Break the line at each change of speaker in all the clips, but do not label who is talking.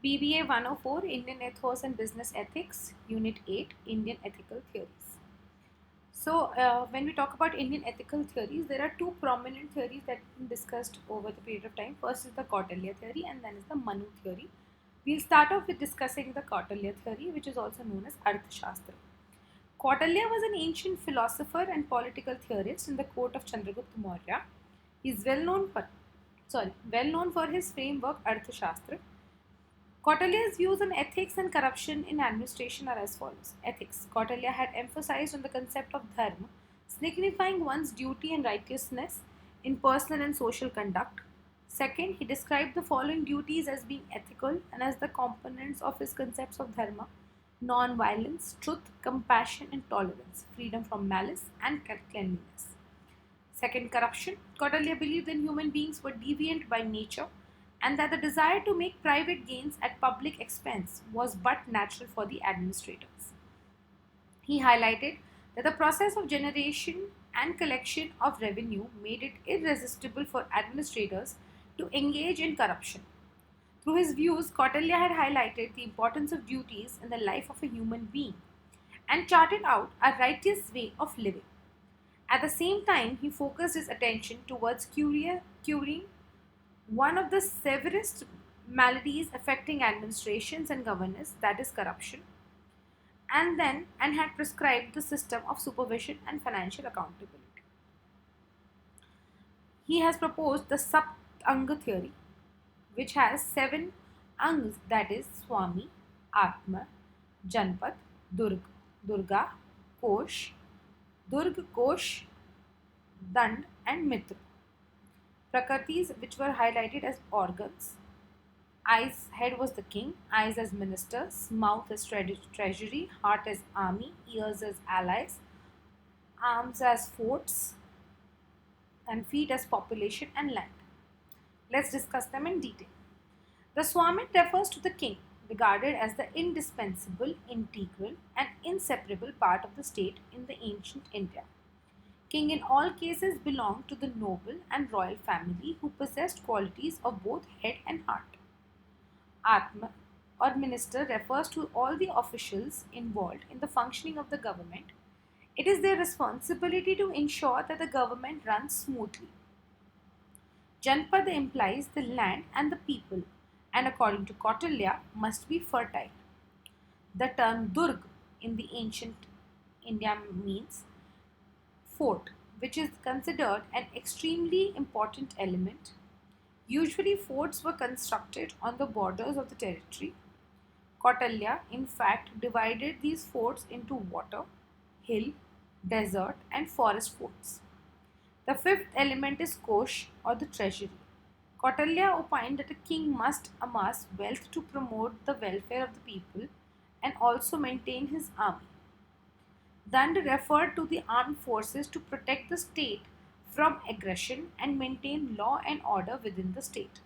BBA 104 Indian Ethos and Business Ethics, Unit 8 Indian Ethical Theories. When we talk about Indian ethical theories, there are two prominent theories that have been discussed over the period of time. First is the Kautilya theory, and then is the Manu theory. We'll start off with discussing the Kautilya theory, which is also known as Arthashastra. Kautilya was an ancient philosopher and political theorist in the court of Chandragupta Maurya. He is well known for his framework Arthashastra. Kautilya's views on ethics and corruption in administration are as follows. Ethics. Kautilya had emphasized on the concept of dharma, signifying one's duty and righteousness in personal and social conduct. Second, he described the following duties as being ethical and as the components of his concepts of dharma: non-violence, truth, compassion, and tolerance, freedom from malice, and cleanliness. Second, corruption. Kautilya believed that human beings were deviant by nature and that the desire to make private gains at public expense was but natural for the administrators. He highlighted that the process of generation and collection of revenue made it irresistible for administrators to engage in corruption. Through his views, Kautilya had highlighted the importance of duties in the life of a human being and charted out a righteous way of living. At the same time, he focused his attention towards curing one of the severest maladies affecting administrations and governance, that is corruption, and had prescribed the system of supervision and financial accountability. He has proposed the Sapt-Anga theory, which has 7 angas, that is Swami, Atma, Janpat, Durga, Kosh, Dand, and Mitra. Prakritis, which were highlighted as organs. Eyes, head was the king, eyes as ministers, mouth as treasury, heart as army, ears as allies, arms as forts, and feet as population and land. Let's discuss them in detail. The Swamin refers to the king, regarded as the indispensable, integral, and inseparable part of the state in the ancient India. King in all cases belonged to the noble and royal family who possessed qualities of both head and heart. Atma or minister refers to all the officials involved in the functioning of the government. It is their responsibility to ensure that the government runs smoothly. Janpad implies the land and the people, and according to Kautilya, must be fertile. The term Durg in the ancient India means fort, which is considered an extremely important element. Usually, forts were constructed on the borders of the territory. Kautilya, in fact, divided these forts into water, hill, desert, and forest forts. The fifth element is Kosh or the treasury. Kautilya opined that a king must amass wealth to promote the welfare of the people and also maintain his army. Dand referred to the armed forces to protect the state from aggression and maintain law and order within the state.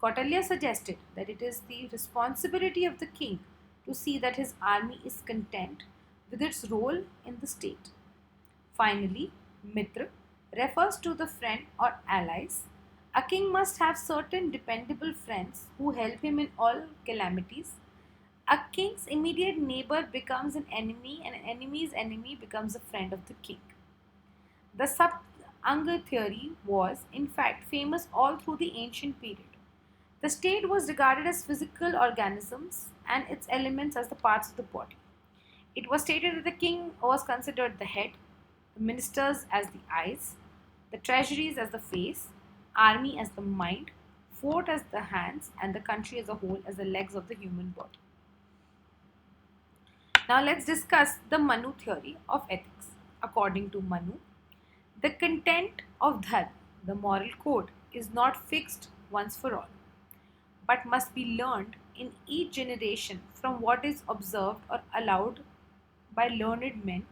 Kautilya suggested that it is the responsibility of the king to see that his army is content with its role in the state. Finally, Mitra refers to the friend or allies. A king must have certain dependable friends who help him in all calamities. A king's immediate neighbor becomes an enemy, and an enemy's enemy becomes a friend of the king. The Sapt-Anga theory was, in fact, famous all through the ancient period. The state was regarded as physical organisms and its elements as the parts of the body. It was stated that the king was considered the head, the ministers as the eyes, the treasuries as the face, army as the mind, fort as the hands, and the country as a whole as the legs of the human body. Now let's discuss the Manu theory of ethics. According to Manu, the content of dharma, the moral code, is not fixed once for all, but must be learned in each generation from what is observed or allowed by learned men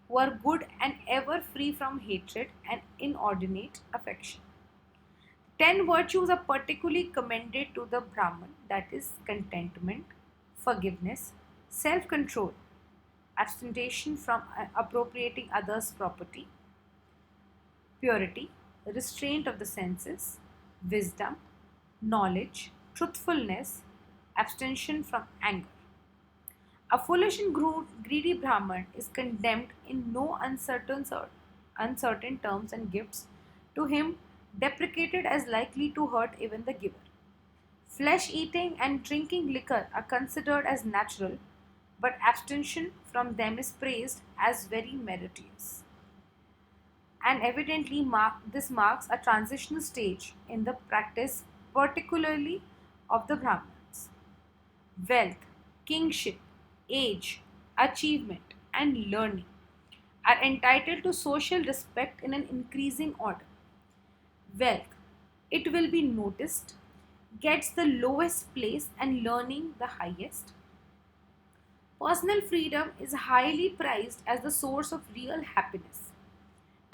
who are good and ever free from hatred and inordinate affection. 10 virtues are particularly commended to the Brahman, that is, contentment, forgiveness, self control, abstention from appropriating others' property, purity, restraint of the senses, wisdom, knowledge, truthfulness, abstention from anger. A foolish and greedy Brahman is condemned in no uncertain terms, and gifts to him deprecated as likely to hurt even the giver. Flesh eating and drinking liquor are considered as natural, but abstention from them is praised as very meritorious. And evidently, this marks a transitional stage in the practice, particularly of the Brahmins. Wealth, kingship, age, achievement, and learning are entitled to social respect in an increasing order. Wealth, it will be noticed, gets the lowest place and learning the highest. Personal freedom is highly prized as the source of real happiness,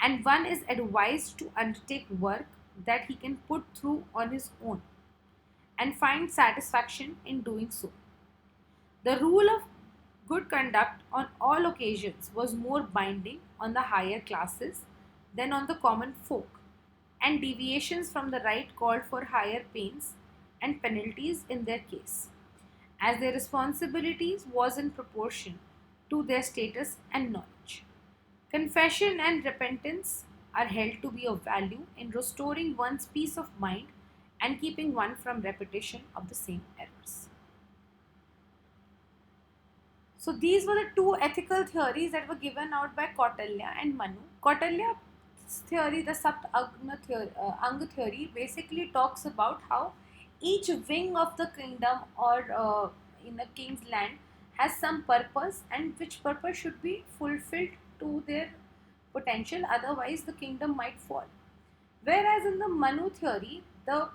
and one is advised to undertake work that he can put through on his own and find satisfaction in doing so. The rule of good conduct on all occasions was more binding on the higher classes than on the common folk, and deviations from the right called for higher pains and penalties in their case, as their responsibilities was in proportion to their status and knowledge. Confession and repentance are held to be of value in restoring one's peace of mind and keeping one from repetition of the same errors. So these were the two ethical theories that were given out by Kautilya and Manu. Kautilya's theory, the Anga theory, basically talks about how each wing of the kingdom or in a king's land has some purpose, and which purpose should be fulfilled to their potential, otherwise the kingdom might fall. Whereas in the Manu theory, the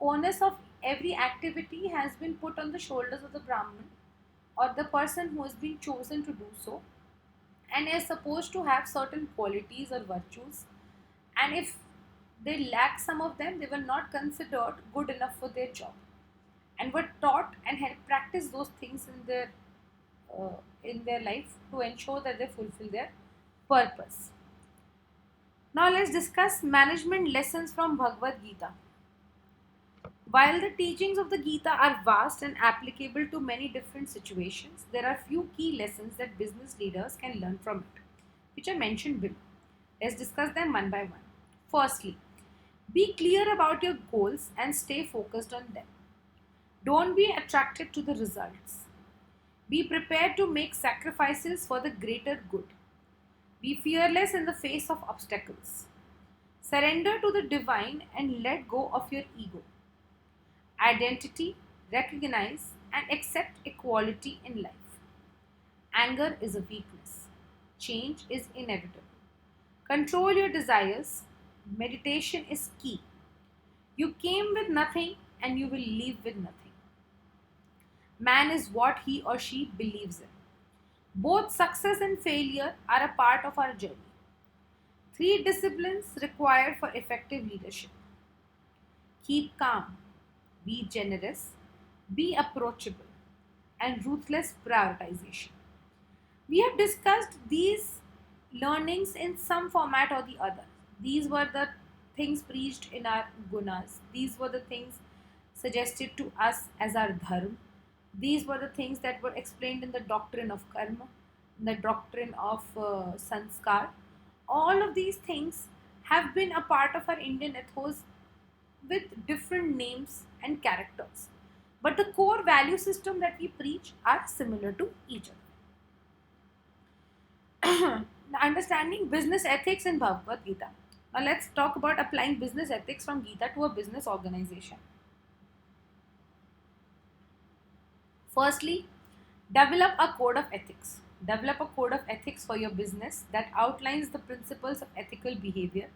onus of every activity has been put on the shoulders of the Brahmin or the person who has been chosen to do so, and is supposed to have certain qualities or virtues, and if they lack some of them, they were not considered good enough for their job, and were taught and had practiced those things in their life to ensure that they fulfill their purpose. Now let's discuss management lessons from Bhagavad Gita. While the teachings of the Gita are vast and applicable to many different situations, there are few key lessons that business leaders can learn from it, which are mentioned below. Let's discuss them one by one. Firstly, be clear about your goals and stay focused on them. Don't be attracted to the results. Be prepared to make sacrifices for the greater good. Be fearless in the face of obstacles. Surrender to the divine and let go of your ego. Identity, recognize, and accept equality in life. Anger is a weakness. Change is inevitable. Control your desires. Meditation is key. You came with nothing and you will leave with nothing. Man is what he or she believes in. Both success and failure are a part of our journey. Three disciplines required for effective leadership: keep calm, be generous, be approachable, and ruthless prioritization. We have discussed these learnings in some format or the other. These were the things preached in our gunas. These were the things suggested to us as our dharma. These were the things that were explained in the doctrine of karma, the doctrine of sanskar. All of these things have been a part of our Indian ethos with different names and characters. But the core value system that we preach are similar to each other. Understanding business ethics in Bhagavad Gita. Now let's talk about applying business ethics from Gita to a business organization. Firstly, develop a code of ethics. Develop a code of ethics for your business that outlines the principles of ethical behavior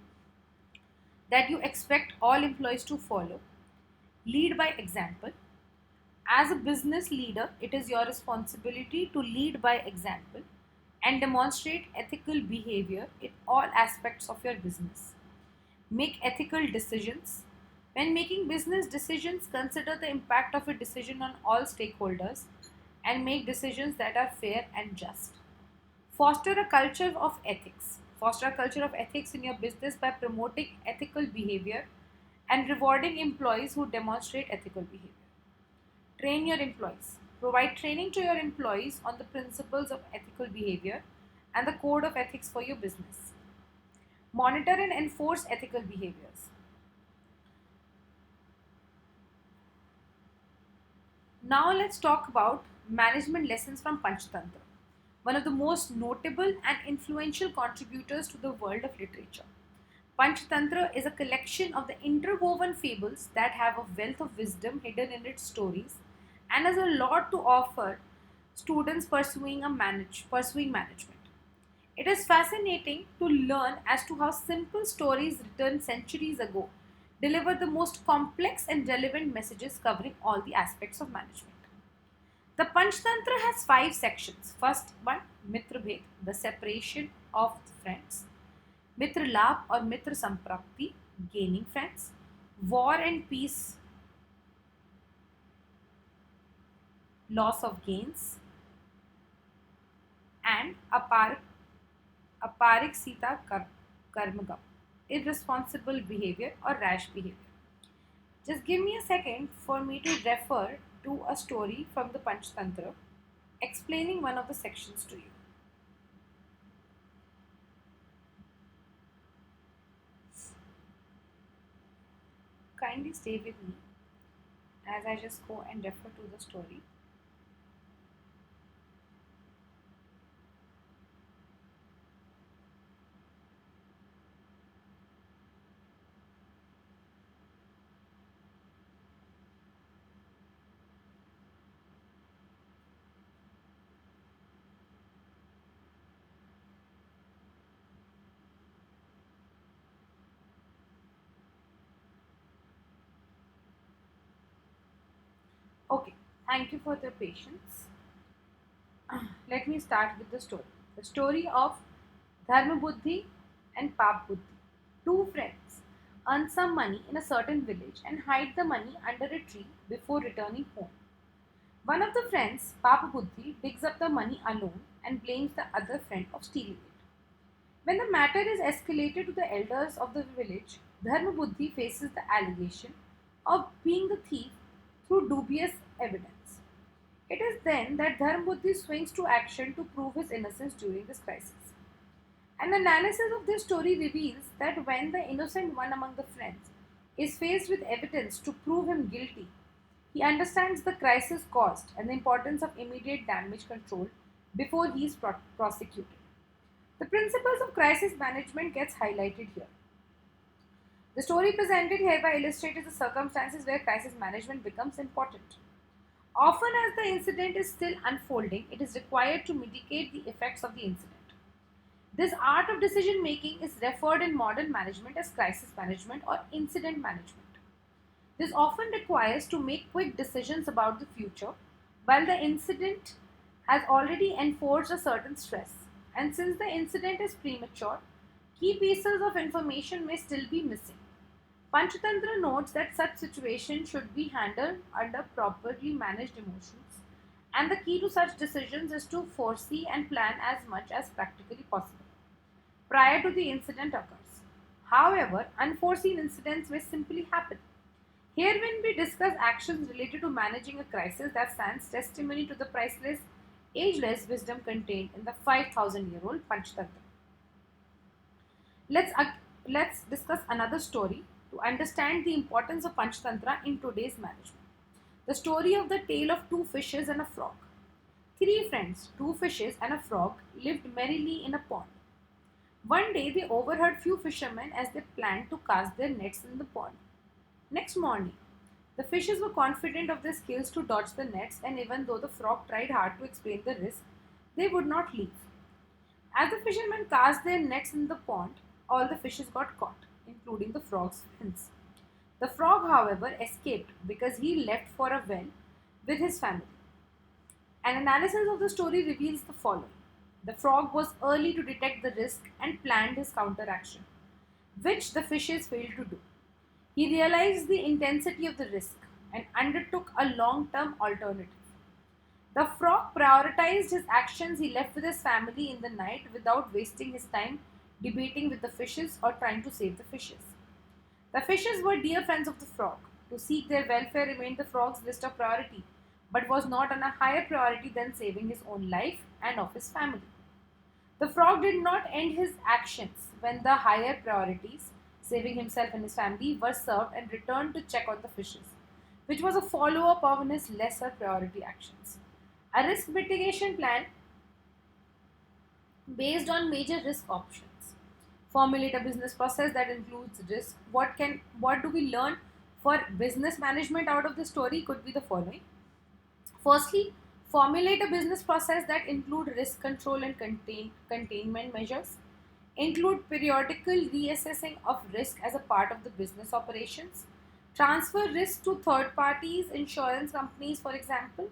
that you expect all employees to follow. Lead by example. As a business leader, it is your responsibility to lead by example and demonstrate ethical behavior in all aspects of your business. Make ethical decisions. When making business decisions, consider the impact of a decision on all stakeholders and make decisions that are fair and just. Foster a culture of ethics. Foster a culture of ethics in your business by promoting ethical behavior and rewarding employees who demonstrate ethical behavior. Train your employees. Provide training to your employees on the principles of ethical behavior and the code of ethics for your business. Monitor and enforce ethical behaviors. Now let's talk about management lessons from Panchtantra, one of the most notable and influential contributors to the world of literature. Panchtantra is a collection of the interwoven fables that have a wealth of wisdom hidden in its stories and has a lot to offer students pursuing management. It is fascinating to learn as to how simple stories written centuries ago deliver the most complex and relevant messages covering all the aspects of management. The Panchtantra has five sections. First one, Mitra Bhed, the separation of friends. Mitra Labh or Mitra Samprapti, gaining friends. War and peace, loss of gains. And Aparik Sita Karmagam, irresponsible behavior or rash behavior. Just give me a second for me to refer to a story from the Panchtantra explaining one of the sections to you. Kindly stay with me as I just go and refer to the story. Okay, thank you for the patience. Let me start with the story. The story of Dharma Buddhi and Pap Buddhi. Two friends earn some money in a certain village and hide the money under a tree before returning home. One of the friends, Papa Buddhi, digs up the money alone and blames the other friend of stealing it. When the matter is escalated to the elders of the village, Dharma Buddhi faces the allegation of being the thief through dubious evidence. It is then that Dharma Buddhi swings to action to prove his innocence during this crisis. An analysis of this story reveals that when the innocent one among the friends is faced with evidence to prove him guilty, he understands the crisis caused and the importance of immediate damage control before he is prosecuted. The principles of crisis management gets highlighted here. The story presented hereby illustrates the circumstances where crisis management becomes important. Often as the incident is still unfolding, it is required to mitigate the effects of the incident. This art of decision making is referred in modern management as crisis management or incident management. This often requires to make quick decisions about the future while the incident has already enforced a certain stress. And since the incident is premature, key pieces of information may still be missing. Panchatantra notes that such situations should be handled under properly managed emotions, and the key to such decisions is to foresee and plan as much as practically possible prior to the incident occurs. However, unforeseen incidents may simply happen. Here, when we discuss actions related to managing a crisis, that stands testimony to the priceless, ageless wisdom contained in the 5,000-year-old Panchatantra. Let's, let's discuss another story to understand the importance of Panchatantra in today's management. The story of the tale of two fishes and a frog. Three friends, two fishes and a frog, lived merrily in a pond. One day they overheard few fishermen as they planned to cast their nets in the pond. Next morning, the fishes were confident of their skills to dodge the nets, and even though the frog tried hard to explain the risk, they would not leave. As the fishermen cast their nets in the pond, all the fishes got caught, including the frog's friends. The frog, however, escaped because he left for a well with his family. An analysis of the story reveals the following. The frog was early to detect the risk and planned his counteraction, which the fishes failed to do. He realized the intensity of the risk and undertook a long term alternative. The frog prioritized his actions. He left with his family in the night without wasting his time debating with the fishes or trying to save the fishes. The fishes were dear friends of the frog. To seek their welfare remained the frog's list of priority, but was not on a higher priority than saving his own life and of his family. The frog did not end his actions when the higher priorities, saving himself and his family, were served and returned to check on the fishes, which was a follow up on his lesser priority actions. A risk mitigation plan based on major risk options. Formulate a business process that includes risk. What do we learn for business management out of the story could be the following. Firstly, formulate a business process that include risk control and containment measures. Include periodical reassessing of risk as a part of the business operations. Transfer risk to third parties, insurance companies, for example,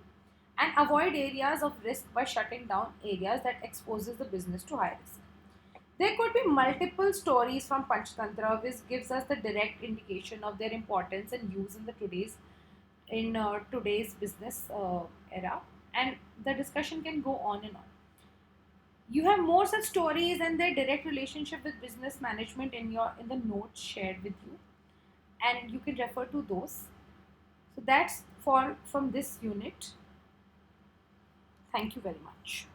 and avoid areas of risk by shutting down areas that exposes the business to high risk. There could be multiple stories from Panchtantra, which gives us the direct indication of their importance and use in today's business era, and the discussion can go on and on. You have more such stories and their direct relationship with business management in the notes shared with you, and you can refer to those. So that's for from this unit. Thank you very much.